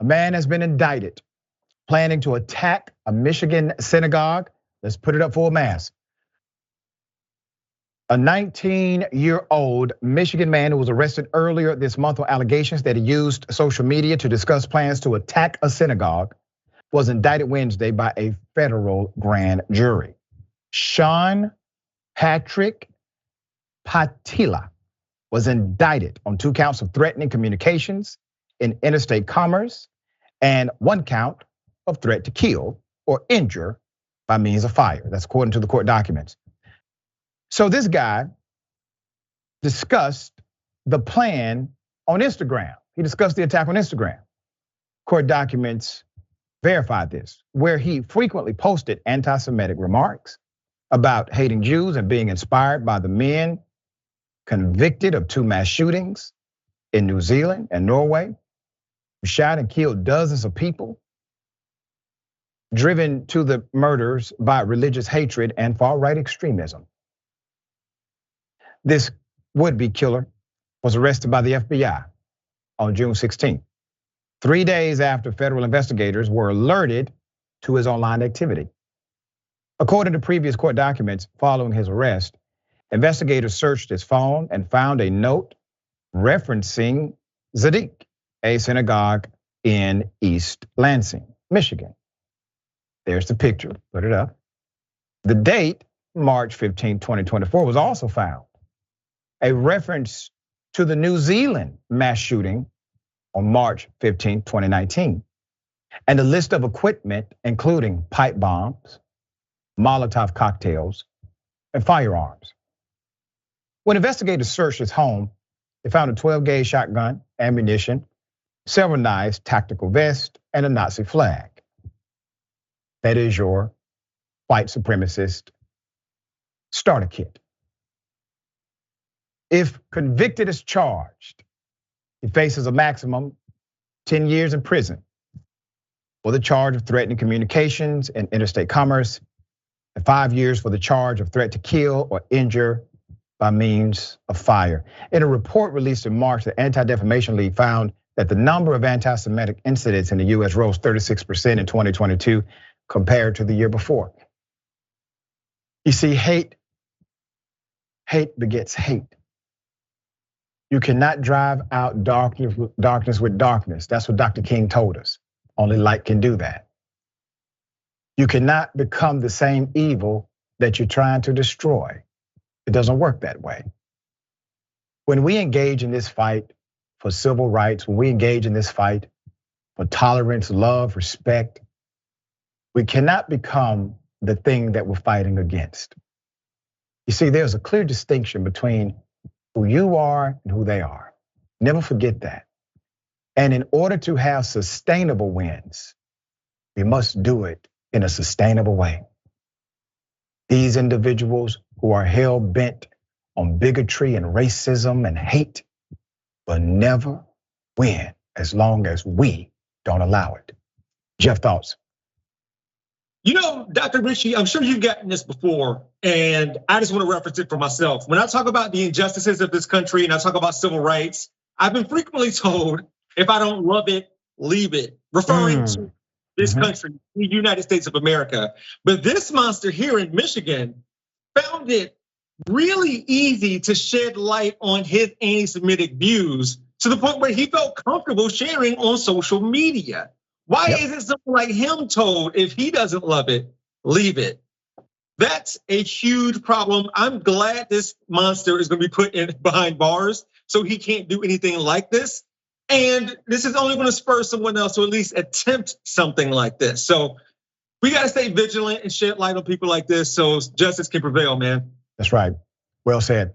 A man has been indicted planning to attack a Michigan synagogue. Let's put it up for a mass. A 19-year-old Michigan man who was arrested earlier this month on allegations that he used social media to discuss plans to attack a synagogue was indicted Wednesday by a federal grand jury. Seann Patrick Pietila was indicted on 2 counts of threatening communications in interstate commerce and 1 count of threat to kill or injure by means of fire. That's according to the court documents. So this guy discussed the plan on Instagram. He discussed the attack on Instagram. Court documents verified this, where he frequently posted anti-Semitic remarks about hating Jews and being inspired by the men convicted of 2 mass shootings in New Zealand and Norway, who shot and killed dozens of people, driven to the murders by religious hatred and far-right extremism. This would-be killer was arrested by the FBI on June 16th, 3 days after federal investigators were alerted to his online activity. According to previous court documents following his arrest, investigators searched his phone and found a note referencing Zadik, a synagogue in East Lansing, Michigan. There's the picture, put it up. The date, March 15, 2024, was also found. A reference to the New Zealand mass shooting on March 15, 2019. And a list of equipment, including pipe bombs, Molotov cocktails, and firearms. When investigators searched his home, they found a 12-gauge shotgun, ammunition, several knives, tactical vest, and a Nazi flag. That is your white supremacist starter kit. If convicted as charged, he faces a maximum 10 years in prison for the charge of threatening communications and interstate commerce, and 5 years for the charge of threat to kill or injure by means of fire. In a report released in March, the Anti-Defamation League found that the number of anti-Semitic incidents in the US rose 36% in 2022 compared to the year before. You see, hate begets hate. You cannot drive out darkness with darkness. That's what Dr. King told us. Only light can do that. You cannot become the same evil that you're trying to destroy. It doesn't work that way. When we engage in this fight for civil rights, when we engage in this fight for tolerance, love, respect, we cannot become the thing that we're fighting against. You see, there's a clear distinction between who you are and who they are. Never forget that. And in order to have sustainable wins, we must do it in a sustainable way. These individuals who are hell-bent on bigotry and racism and hate will never win as long as we don't allow it. Jeff, thoughts? You know, Dr. Richey, I'm sure you've gotten this before, and I just want to reference it for myself. When I talk about the injustices of this country and I talk about civil rights, I've been frequently told, if I don't love it, leave it, referring to this country, the United States of America. But this monster here in Michigan found it really easy to shed light on his anti-Semitic views to the point where he felt comfortable sharing on social media. Why isn't someone like him told, if he doesn't love it, leave it? That's a huge problem. I'm glad this monster is gonna be put in behind bars so he can't do anything like this. And this is only gonna spur someone else to at least attempt something like this. So we gotta stay vigilant and shed light on people like this so justice can prevail, man. That's right, well said.